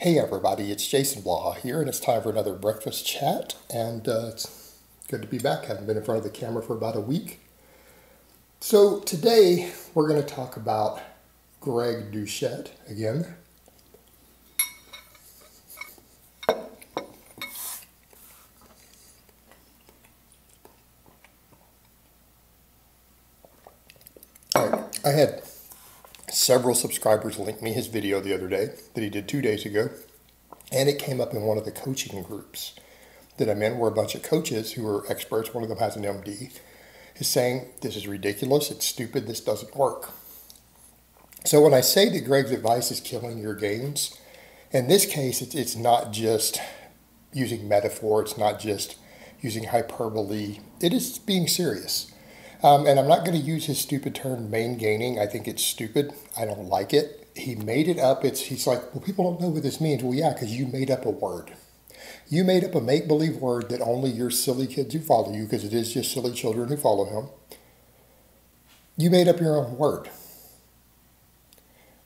Hey everybody, it's Jason Blaha here, and it's time for another breakfast chat, and it's good to be back. Haven't been in front of the camera for about a week. So today we're going to talk about Greg Doucette again. All right, I had several subscribers link me his video the other day that he did 2 days ago, and it came up in one of the coaching groups that I'm in, where a bunch of coaches who are experts, one of them has an MD, is saying, this is ridiculous, it's stupid, this doesn't work. So when I say that Greg's advice is killing your gains, in this case, it's not just using metaphor, it's not just using hyperbole, it is being serious. And I'm not going to use his stupid term, main gaining. I think it's stupid. I don't like it. He made it up. He's like, well, people don't know what this means. Well, yeah, because you made up a word. You made up a make-believe word that only your silly kids who follow you, because it is just silly children who follow him. You made up your own word.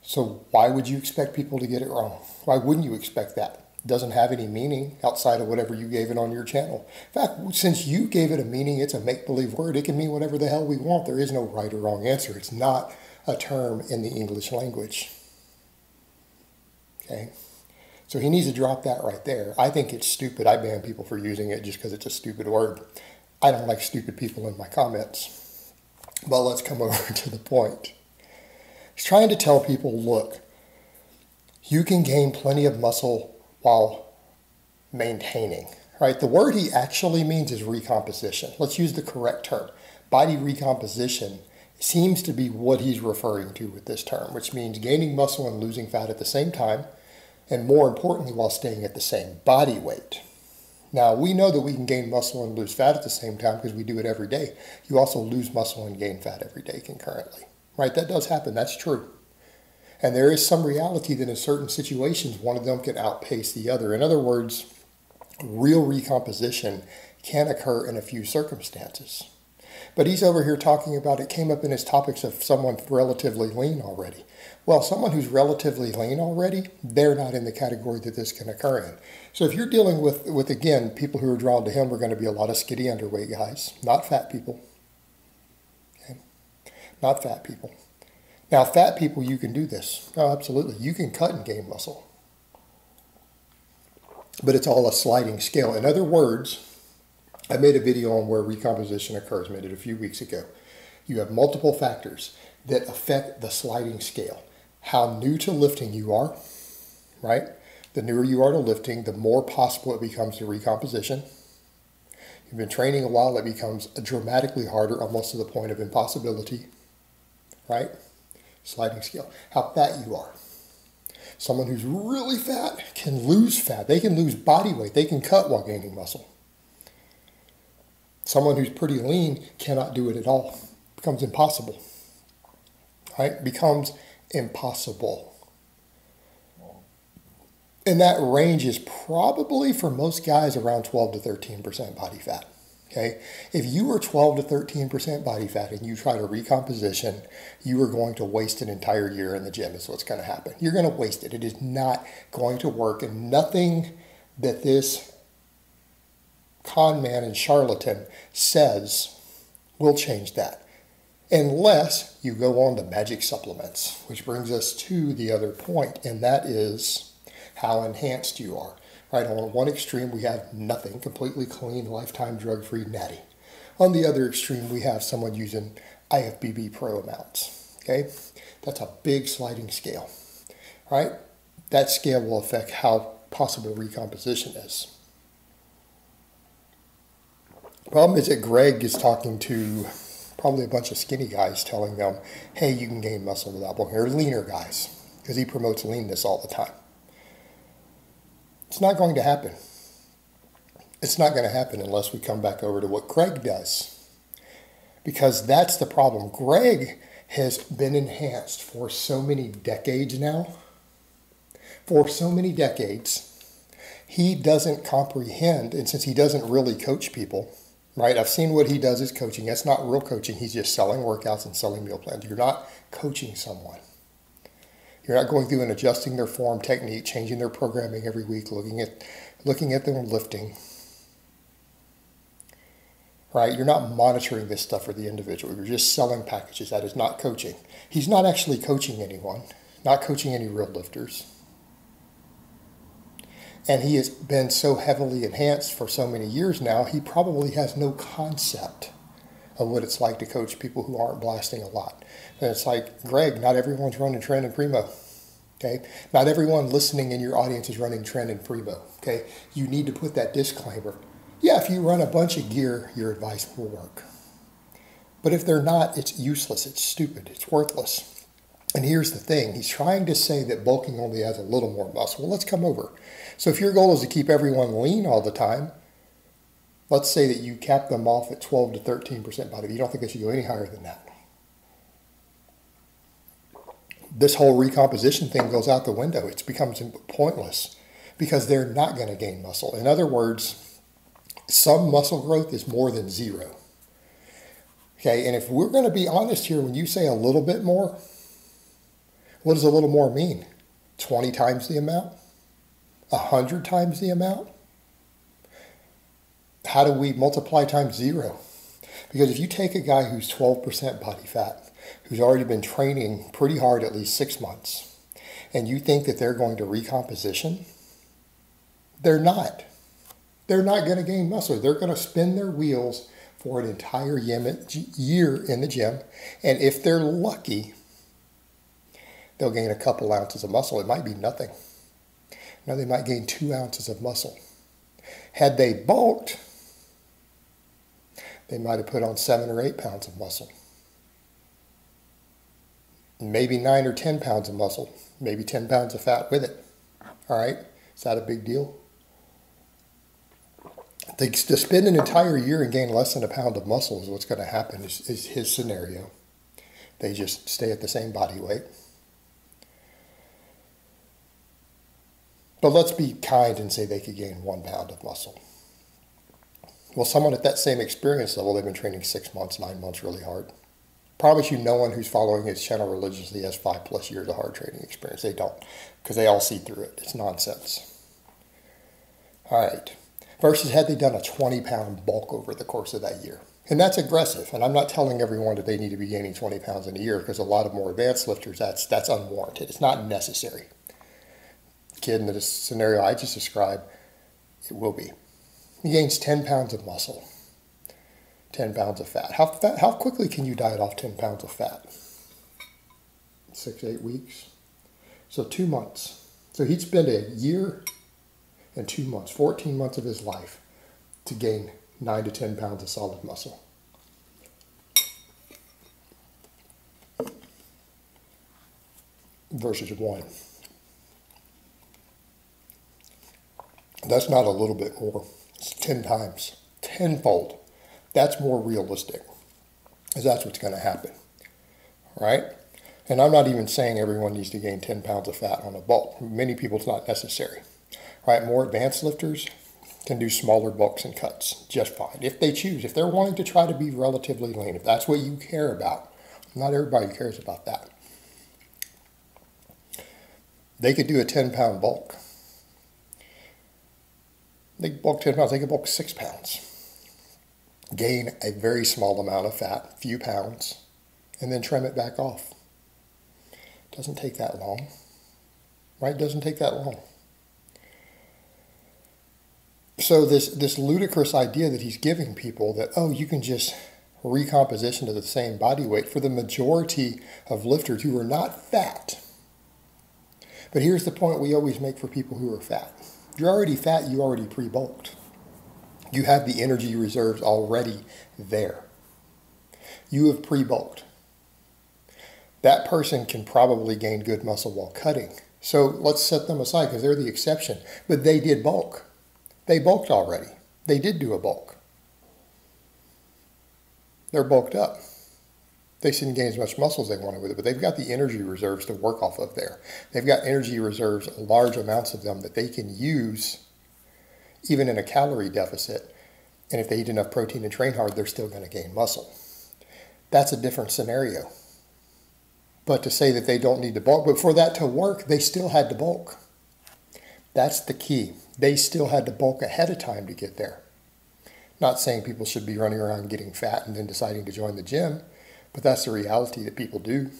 So why would you expect people to get it wrong? Why wouldn't you expect that? It doesn't have any meaning outside of whatever you gave it on your channel. In fact, since you gave it a meaning, it's a make-believe word. It can mean whatever the hell we want. There is no right or wrong answer. It's not a term in the English language. Okay? So he needs to drop that right there. I think it's stupid. I ban people for using it just because it's a stupid word. I don't like stupid people in my comments. But let's come over to the point. He's trying to tell people, look, you can gain plenty of muscle while maintaining, right? The word he actually means is recomposition. Let's use the correct term. Body recomposition seems to be what he's referring to with this term, which means gaining muscle and losing fat at the same time, and more importantly, while staying at the same body weight. Now, we know that we can gain muscle and lose fat at the same time because we do it every day. You also lose muscle and gain fat every day concurrently, right? That does happen. That's true. And there is some reality that in certain situations, one of them can outpace the other. In other words, real recomposition can occur in a few circumstances. But he's over here talking about, it came up in his topics of someone relatively lean already. Well, someone who's relatively lean already, they're not in the category that this can occur in. So if you're dealing with again, people who are drawn to him are going to be a lot of skinny underweight guys, not fat people. Okay? Not fat people. Now, fat people, you can do this. Oh, absolutely. You can cut and gain muscle. But it's all a sliding scale. In other words, I made a video on where recomposition occurs, made it a few weeks ago. You have multiple factors that affect the sliding scale. How new to lifting you are, right? The newer you are to lifting, the more possible it becomes to recomposition. You've been training a while, it becomes dramatically harder, almost to the point of impossibility, right? Sliding scale. How fat you are. Someone who's really fat can lose fat. They can lose body weight. They can cut while gaining muscle. Someone who's pretty lean cannot do it at all. It becomes impossible. Right? It becomes impossible. And that range is probably, for most guys, around 12 to 13% body fat. Okay? If you are 12 to 13% body fat and you try to recomposition, you are going to waste an entire year in the gym is what's going to happen. You're going to waste it. It is not going to work, and nothing that this con man and charlatan says will change that, unless you go on to magic supplements, which brings us to the other point, and that is how enhanced you are. Right, on one extreme, we have nothing, completely clean, lifetime drug-free natty. On the other extreme, we have someone using IFBB Pro amounts. Okay, that's a big sliding scale. Right, that scale will affect how possible recomposition is. Problem is that Greg is talking to probably a bunch of skinny guys, telling them, hey, you can gain muscle without bulking. Or leaner guys, because he promotes leanness all the time. It's not going to happen. It's not going to happen unless we come back over to what Greg does. Because that's the problem. Greg has been enhanced for so many decades now. For so many decades, he doesn't comprehend, and since he doesn't really coach people, right? I've seen what he does as coaching. That's not real coaching. He's just selling workouts and selling meal plans. You're not coaching someone. You're not going through and adjusting their form, technique, changing their programming every week, looking at them lifting. Right? You're not monitoring this stuff for the individual. You're just selling packages. That is not coaching. He's not actually coaching anyone, not coaching any real lifters. And he has been so heavily enhanced for so many years now, he probably has no concept of what it's like to coach people who aren't blasting a lot. And it's like, Greg, not everyone's running trend and primo. Okay? Not everyone listening in your audience is running trend and primo. Okay? You need to put that disclaimer. Yeah, if you run a bunch of gear, your advice will work. But if they're not, it's useless, it's stupid, it's worthless. And here's the thing, he's trying to say that bulking only has a little more muscle. Well, let's come over. So if your goal is to keep everyone lean all the time, let's say that you cap them off at 12 to 13% body. You don't think they should go any higher than that. This whole recomposition thing goes out the window. It becomes pointless because they're not going to gain muscle. In other words, some muscle growth is more than zero. Okay, and if we're going to be honest here, when you say a little bit more, what does a little more mean? 20 times the amount? 100 times the amount? How do we multiply times zero? Because if you take a guy who's 12% body fat, who's already been training pretty hard at least 6 months, and you think that they're going to recomposition, they're not. They're not going to gain muscle. They're going to spin their wheels for an entire year in the gym. And if they're lucky, they'll gain a couple ounces of muscle. It might be nothing. Now they might gain 2 ounces of muscle. Had they bulked, they might have put on 7 or 8 pounds of muscle. Maybe 9 or 10 pounds of muscle. Maybe 10 pounds of fat with it. All right? Is that a big deal? To spend an entire year and gain less than a pound of muscle is what's going to happen, is his scenario. They just stay at the same body weight. But let's be kind and say they could gain 1 pound of muscle. Well, someone at that same experience level, they've been training 6 months, 9 months really hard. Promise you no one who's following his channel religiously has 5+ years of hard training experience. They don't, because they all see through it. It's nonsense. All right. Versus had they done a 20-pound bulk over the course of that year. And that's aggressive. And I'm not telling everyone that they need to be gaining 20 pounds in a year, because a lot of more advanced lifters, that's unwarranted. It's not necessary. Kid in the scenario I just described, it will be. He gains 10 pounds of muscle, 10 pounds of fat. How quickly can you diet off 10 pounds of fat? 6, 8 weeks. So 2 months. So he'd spend a year and 2 months, 14 months of his life to gain 9 to 10 pounds of solid muscle. Versus 1. That's not a little bit more. It's 10 times, tenfold. That's more realistic, because that's what's going to happen, right? And I'm not even saying everyone needs to gain 10 pounds of fat on a bulk. Many people, it's not necessary. Right, more advanced lifters can do smaller bulks and cuts just fine. If they choose, if they're wanting to try to be relatively lean, if that's what you care about. Not everybody cares about that. They could do a 10-pound bulk. They could bulk 10 pounds, they could bulk 6 pounds. Gain a very small amount of fat, few pounds, and then trim it back off. Doesn't take that long, right? Doesn't take that long. So this ludicrous idea that he's giving people that, oh, you can just recomposition to the same body weight for the majority of lifters who are not fat. But here's the point we always make for people who are fat. If you're already fat, you already pre-bulked. You have the energy reserves already there. You have pre-bulked. That person can probably gain good muscle while cutting. So let's set them aside because they're the exception. But they did bulk. They bulked already. They did do a bulk. They're bulked up. They didn't gain as much muscle as they wanted with it, but they've got the energy reserves to work off of there. They've got energy reserves, large amounts of them that they can use even in a calorie deficit. And if they eat enough protein and train hard, they're still going to gain muscle. That's a different scenario. But to say that they don't need to bulk, but for that to work, they still had to bulk. That's the key. They still had to bulk ahead of time to get there. Not saying people should be running around getting fat and then deciding to join the gym, but that's the reality that people do.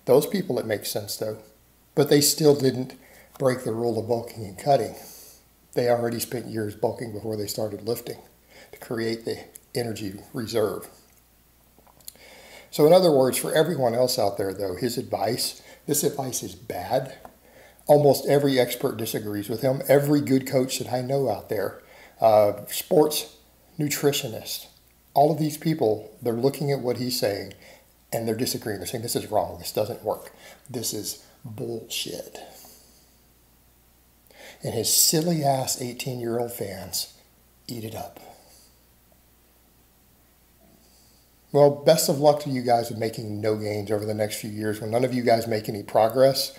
Those people, it makes sense though. But they still didn't break the rule of bulking and cutting. They already spent years bulking before they started lifting to create the energy reserve. So in other words, for everyone else out there though, this advice is bad. Almost every expert disagrees with him. Every good coach that I know out there, sports nutritionists, all of these people, they're looking at what he's saying and they're disagreeing. They're saying this is wrong. This doesn't work. This is bullshit. And his silly ass 18-year-old fans eat it up. Well, best of luck to you guys with making no gains over the next few years. When none of you guys make any progress,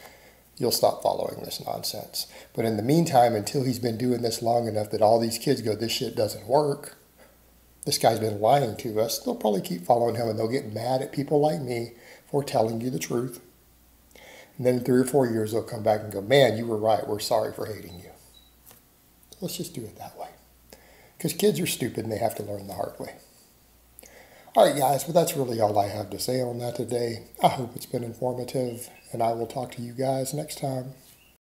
you'll stop following this nonsense. But in the meantime, until he's been doing this long enough that all these kids go, this shit doesn't work, this guy's been lying to us, they'll probably keep following him and they'll get mad at people like me for telling you the truth. And then in 3 or 4 years, they'll come back and go, man, you were right. We're sorry for hating you. Let's just do it that way. Because kids are stupid and they have to learn the hard way. All right, guys, but that's really all I have to say on that today. I hope it's been informative, and I will talk to you guys next time.